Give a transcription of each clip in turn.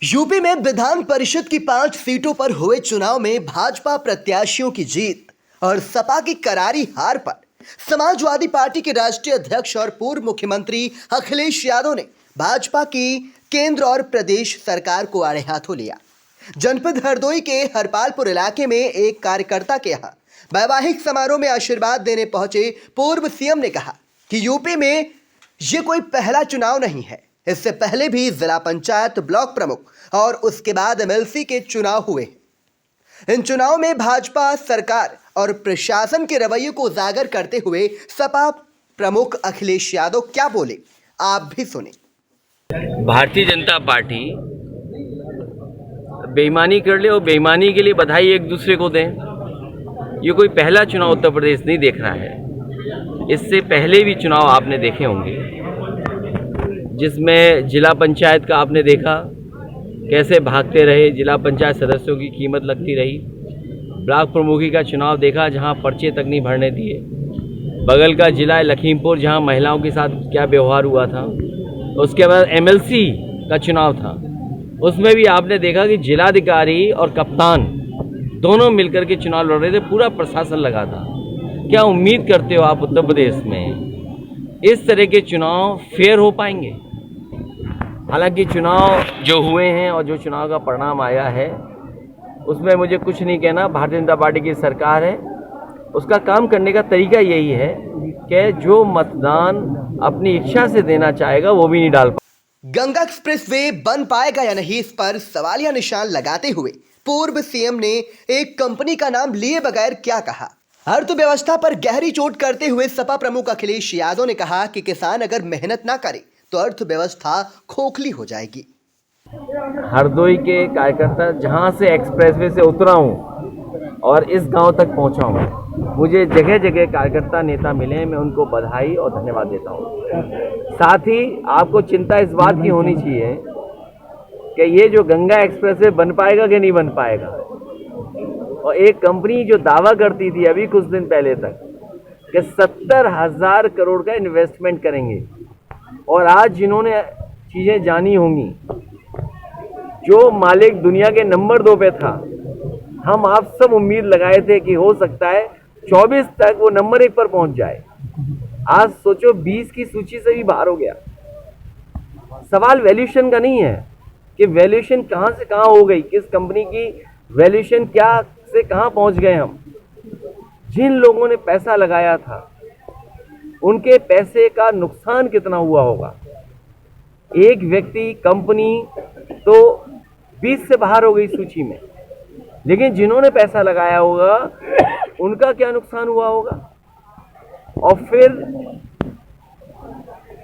UP में विधान परिषद की 5 सीटों पर हुए चुनाव में भाजपा प्रत्याशियों की जीत और सपा की करारी हार पर समाजवादी पार्टी के राष्ट्रीय अध्यक्ष और पूर्व मुख्यमंत्री अखिलेश यादव ने भाजपा की केंद्र और प्रदेश सरकार को आड़े हाथों लिया। जनपद हरदोई के हरपालपुर इलाके में एक कार्यकर्ता के यहाँ वैवाहिक समारोह में आशीर्वाद देने पहुंचे पूर्व सीएम ने कहा कि यूपी में ये कोई पहला चुनाव नहीं है। इससे पहले भी जिला पंचायत, ब्लॉक प्रमुख और उसके बाद एमएलसी के चुनाव हुए। इन चुनाव में भाजपा सरकार और प्रशासन के रवैये को उजागर करते हुए सपा प्रमुख अखिलेश यादव क्या बोले, आप भी सुने। भारतीय जनता पार्टी बेईमानी कर ले और बेईमानी के लिए बधाई एक दूसरे को दें। ये कोई पहला चुनाव उत्तर प्रदेश नहीं देख रहा है। इससे पहले भी चुनाव आपने देखे होंगे, जिसमें जिला पंचायत का आपने देखा कैसे भागते रहे, जिला पंचायत सदस्यों की कीमत लगती रही। ब्लॉक प्रमुखी का चुनाव देखा जहां पर्चे तक नहीं भरने दिए। बगल का जिला लखीमपुर जहां महिलाओं के साथ क्या व्यवहार हुआ था। उसके बाद एमएलसी का चुनाव था, उसमें भी आपने देखा कि जिलाधिकारी और कप्तान दोनों मिलकर के चुनाव लड़ रहे थे, पूरा प्रशासन लगा था। क्या उम्मीद करते हो आप उत्तर प्रदेश में इस तरह के चुनाव फेयर हो पाएंगे? हालांकि चुनाव जो हुए हैं और जो चुनाव का परिणाम आया है उसमें मुझे कुछ नहीं कहना। भारतीय जनता पार्टी की सरकार है, उसका काम करने का तरीका यही है कि जो मतदान अपनी इच्छा से देना चाहेगा वो भी नहीं डाल पाएगा। गंगा एक्सप्रेसवे बन पाएगा या नहीं, इस पर सवालिया निशान लगाते हुए पूर्व सीएम ने एक कंपनी का नाम लिए बगैर क्या कहा। अर्थव्यवस्था पर गहरी चोट करते हुए सपा प्रमुख अखिलेश यादव ने कहा कि किसान अगर मेहनत ना करे तो अर्थव्यवस्था खोखली हो जाएगी। हरदोई के कार्यकर्ता जहां से एक्सप्रेसवे से उतरा हूं और इस गांव तक पहुंचा हूं, मुझे जगह जगह कार्यकर्ता नेता मिले, मैं उनको बधाई और धन्यवाद देता हूं। साथ ही आपको चिंता इस बात की होनी चाहिए कि ये जो गंगा एक्सप्रेसवे बन पाएगा कि नहीं बन पाएगा। और एक कंपनी जो दावा करती थी अभी कुछ दिन पहले तक कि 70,000 करोड़ का इन्वेस्टमेंट करेंगे, और आज जिन्होंने चीज़ें जानी होंगी, जो मालिक दुनिया के नंबर 2 पे था, हम आप सब उम्मीद लगाए थे कि हो सकता है 24 तक वो नंबर 1 पर पहुंच जाए। आज सोचो 20 की सूची से भी बाहर हो गया। सवाल वैल्यूएशन का नहीं है कि वैल्यूएशन कहां से कहां हो गई, किस कंपनी की वैल्यूएशन क्या से कहां पहुंच गए हम। जिन लोगों ने पैसा लगाया था उनके पैसे का नुकसान कितना हुआ होगा। एक व्यक्ति, कंपनी तो 20 से बाहर हो गई सूची में, लेकिन जिन्होंने पैसा लगाया होगा उनका क्या नुकसान हुआ होगा। और फिर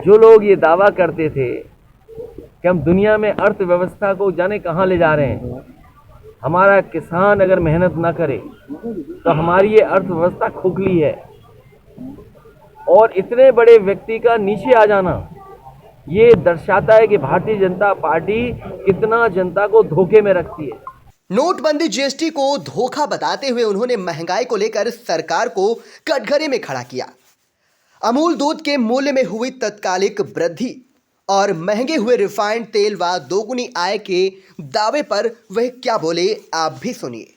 जो लोग ये दावा करते थे कि हम दुनिया में अर्थव्यवस्था को जाने कहां ले जा रहे हैं, हमारा किसान अगर मेहनत ना करे तो हमारी ये अर्थव्यवस्था खोखली है, और इतने बड़े व्यक्ति का नीचे आ जाना ये दर्शाता है कि भारतीय जनता पार्टी कितना जनता को धोखे में रखती है। नोटबंदी, जीएसटी को धोखा बताते हुए उन्होंने महंगाई को लेकर सरकार को कटघरे में खड़ा किया। अमूल दूध के मूल्य में हुई तत्कालिक वृद्धि और महंगे हुए रिफाइंड तेल व दोगुनी आय के दावे पर वह क्या बोले, आप भी सुनिए।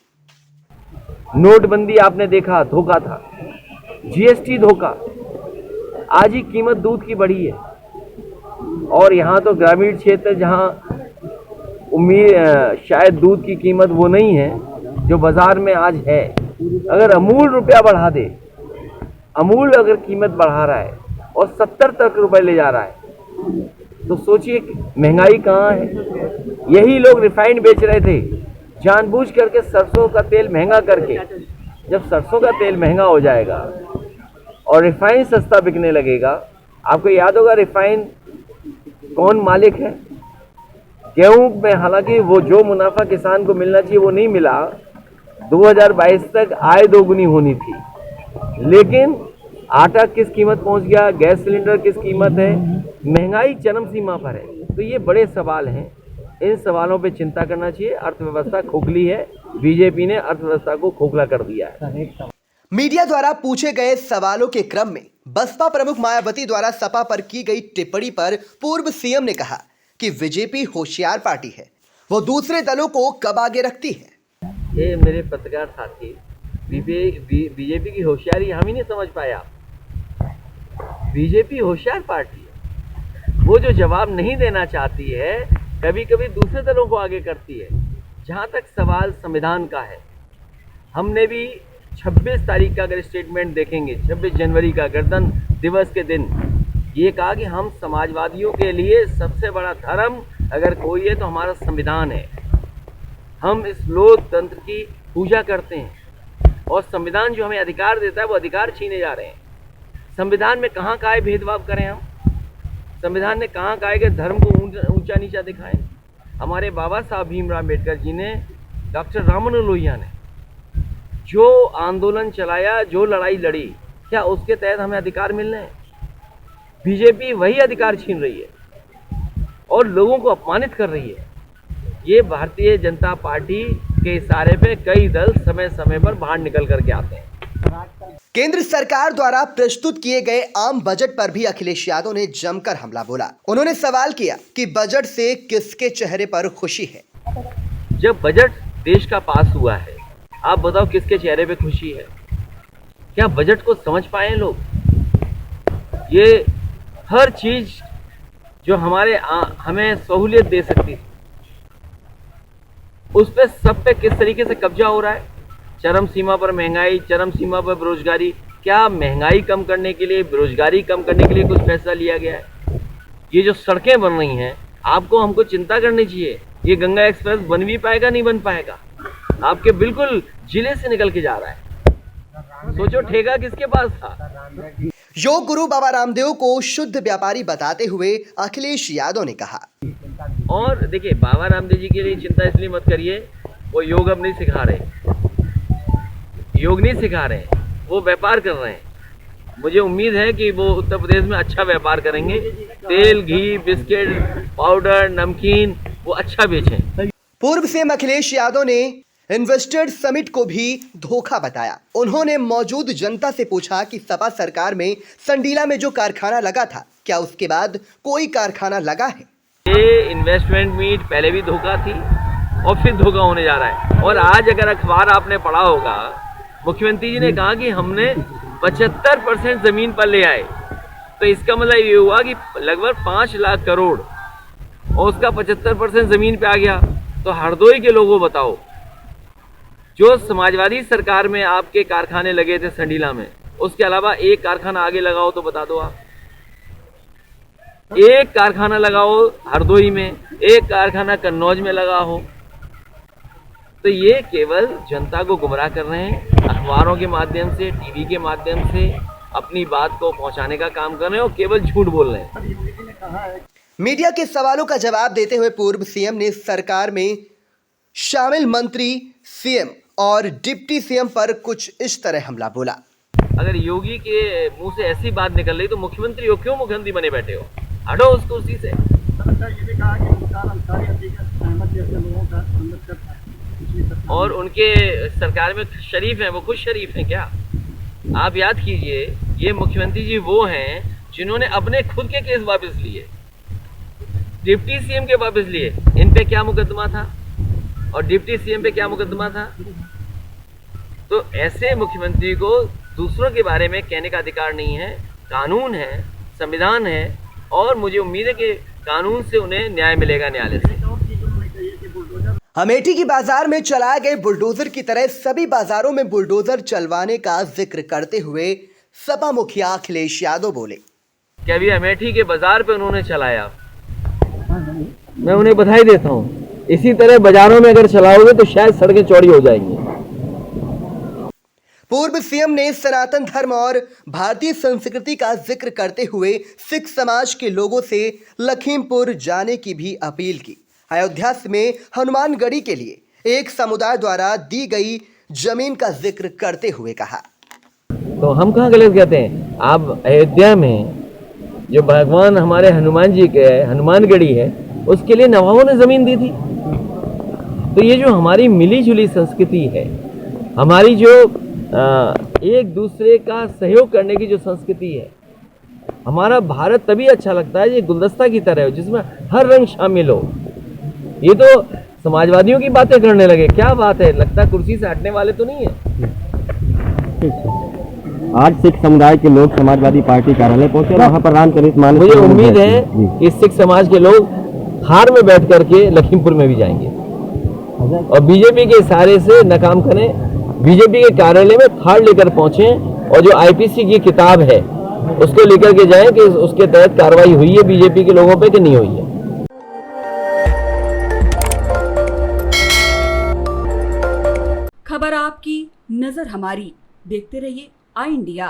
नोटबंदी आपने देखा धोखा था, जीएसटी धोखा। आज ही कीमत दूध की बढ़ी है, और यहाँ तो ग्रामीण क्षेत्र जहाँ उम्मीद शायद दूध की कीमत वो नहीं है जो बाजार में आज है। अगर अमूल रुपया बढ़ा दे, अमूल अगर कीमत बढ़ा रहा है और 70 तक रुपए ले जा रहा है, तो सोचिए महंगाई कहाँ है। यही लोग रिफाइंड बेच रहे थे जानबूझ करके, सरसों का तेल महंगा करके। जब सरसों का तेल महंगा हो जाएगा और रिफाइंड सस्ता बिकने लगेगा, आपको याद होगा रिफाइंड कौन मालिक है? गेहूं में हालांकि वो जो मुनाफा किसान को मिलना चाहिए वो नहीं मिला। 2022 तक आय दोगुनी होनी थी, लेकिन आटा किस कीमत पहुंच गया, गैस सिलेंडर किस कीमत है, महंगाई चरम सीमा पर है। तो ये बड़े सवाल हैं, इन सवालों पे चिंता करना चाहिए। अर्थव्यवस्था खोखली है, बीजेपी ने अर्थव्यवस्था को खोखला कर दिया है। मीडिया द्वारा पूछे गए सवालों के क्रम में बसपा प्रमुख मायावती द्वारा सपा पर की गई टिप्पणी पर पूर्व सीएम ने कहा कि बीजेपी होशियार पार्टी है वो दूसरे दलों को कब आगे रखती है। ये मेरे पत्रकार साथी, बीजेपी की होशियारी हम ही नहीं समझ पाए आप। बीजेपी होशियार पार्टी है, वो जो जवाब नहीं देना चाहती है कभी कभी दूसरे दलों को आगे करती है। जहाँ तक सवाल संविधान का है, हमने भी 26 तारीख का अगर स्टेटमेंट देखेंगे, 26 जनवरी का गणतंत्र दिवस के दिन ये कहा कि हम समाजवादियों के लिए सबसे बड़ा धर्म अगर कोई है तो हमारा संविधान है। हम इस लोकतंत्र की पूजा करते हैं और संविधान जो हमें अधिकार देता है वो अधिकार छीने जा रहे हैं। संविधान में कहाँ का है भेदभाव करें हम? संविधान ने कहाँ कहा है कि धर्म को ऊंचा नीचा दिखाएं? हमारे बाबा साहब भीमराव अम्बेडकर जी ने, डॉक्टर राममनोहर लोहिया ने जो आंदोलन चलाया, जो लड़ाई लड़ी, क्या उसके तहत हमें अधिकार मिल रहे हैं? बीजेपी वही अधिकार छीन रही है और लोगों को अपमानित कर रही है। ये भारतीय जनता पार्टी के इशारे पे कई दल समय समय पर बाहर निकल करके आते हैं। केंद्र सरकार द्वारा प्रस्तुत किए गए आम बजट पर भी अखिलेश यादव ने जमकर हमला बोला। उन्होंने सवाल किया कि बजट से किसके चेहरे पर खुशी है। जब बजट देश का पास हुआ है, आप बताओ किसके चेहरे पे खुशी है? क्या बजट को समझ पाए लोग? ये हर चीज जो हमें सहूलियत दे सकती थी, उस पे सब पे किस तरीके से कब्जा हो रहा है। चरम सीमा पर महंगाई, चरम सीमा पर बेरोजगारी। क्या महंगाई कम करने के लिए, बेरोजगारी कम करने के लिए कुछ फैसला लिया गया है? ये जो सड़कें बन रही हैं, आपको हमको चिंता करनी चाहिए। ये गंगा एक्सप्रेस बन भी पाएगा, नहीं बन पाएगा? आपके बिल्कुल जिले से निकल के जा रहा है। सोचो ठेका किसके पास था? योग गुरु बाबा रामदेव को शुद्ध व्यापारी बताते हुए अखिलेश यादव ने कहा। और देखिए, बाबा रामदेव जी के लिए चिंता इसलिए मत करिए, वो योग अब नहीं सिखा रहे, योग नहीं सिखा रहे हैं, वो व्यापार कर रहे हैं। मुझे उम्मीद है कि वो उत्तर प्रदेश में अच्छा व्यापार करेंगे। तेल, घी, बिस्किट, पाउडर, नमकीन वो अच्छा बेचें। पूर्व सीएम अखिलेश यादव ने इन्वेस्टर्स समिट को भी धोखा बताया। उन्होंने मौजूद जनता से पूछा कि सपा सरकार में संडीला में जो कारखाना लगा था, क्या उसके बाद कोई कारखाना लगा है? ये इन्वेस्टमेंट मीट पहले भी धोखा थी और फिर धोखा होने जा रहा है। और आज अगर अखबार आपने पढ़ा होगा, मुख्यमंत्री जी ने कहा कि हमने 75% जमीन पर ले आए। तो इसका मतलब ये हुआ कि लगभग 5 लाख करोड़ और उसका 75% जमीन पे आ गया। तो हरदोई के लोगों बताओ, जो समाजवादी सरकार में आपके कारखाने लगे थे संडीला में, उसके अलावा एक कारखाना आगे लगाओ तो बता दो आप। एक कारखाना लगाओ हरदोई में, एक कारखाना कन्नौज में लगा हो। तो ये केवल जनता को गुमराह कर रहे हैं, अखबारों के माध्यम से, टीवी के माध्यम से अपनी बात को पहुंचाने का काम कर रहे हैं और केवल झूठ बोल रहे हैं। मीडिया के सवालों का जवाब देते हुए पूर्व सीएम ने सरकार में शामिल मंत्री, सीएम और डिप्टी सीएम पर कुछ इस तरह हमला बोला। अगर योगी के मुंह से ऐसी बात निकल रही तो मुख्यमंत्री हो, क्यों मुख्यमंत्री बने बैठे हो? हटो उस कुर्सी से। और उनके सरकार में शरीफ हैं, वो खुद शरीफ हैं क्या? आप याद कीजिए, ये मुख्यमंत्री जी वो हैं जिन्होंने अपने खुद के केस वापस लिए, डिप्टी सीएम के वापस लिए। इन पे क्या मुकदमा था और डिप्टी सीएम पे क्या मुकदमा था? तो ऐसे मुख्यमंत्री को दूसरों के बारे में कहने का अधिकार नहीं है। कानून है, संविधान है और मुझे उम्मीद है कि कानून से उन्हें न्याय मिलेगा, न्यायालय से। अमेठी की बाजार में चलाए गए बुलडोजर की तरह सभी बाजारों में बुलडोजर चलवाने का जिक्र करते हुए सपा मुखिया अखिलेश यादव बोले। क्या अभी अमेठी के बाजार पे उन्होंने चलाया? मैं उन्हें बधाई देता हूँ। इसी तरह बाजारों में अगर चलाओगे तो शायद सड़कें चौड़ी हो जाएंगी। पूर्व सीएम ने सनातन धर्म और भारतीय संस्कृति का जिक्र करते हुए सिख समाज के लोगों से लखीमपुर जाने की भी अपील की। अयोध्या में हनुमानगढ़ी के लिए एक समुदाय द्वारा दी गई जमीन का जिक्र करते हुए कहा, तो हम कहाँ गलत कहते हैं? आप अयोध्या में जो भगवान हमारे हनुमान जी के हनुमानगढ़ी है, उसके लिए नवाबों ने जमीन दी थी। तो ये जो हमारी मिली जुली संस्कृति है, हमारी जो एक दूसरे का सहयोग करने की जो संस्कृति है, हमारा भारत तभी अच्छा लगता है ये गुलदस्ता की तरह हो जिसमें हर रंग शामिल हो। ये तो समाजवादियों की बातें करने लगे। क्या बात है, लगता है कुर्सी से हटने वाले तो नहीं है। आज सिख समुदाय के लोग समाजवादी पार्टी कार्यालय पहुंचे, वहां पर रामचरित मानस। मुझे उम्मीद है कि सिख समाज के लोग थार में बैठ करके लखीमपुर में भी जाएंगे और बीजेपी के इशारे से नाकाम करें। बीजेपी के कार्यालय में थार लेकर पहुंचे और जो आईपीसी की किताब है उसको लेकर के जाएं कि उसके तहत कार्रवाई हुई है बीजेपी के लोगों पे कि नहीं हुई है। खबर आपकी, नजर हमारी। देखते रहिए आई इंडिया।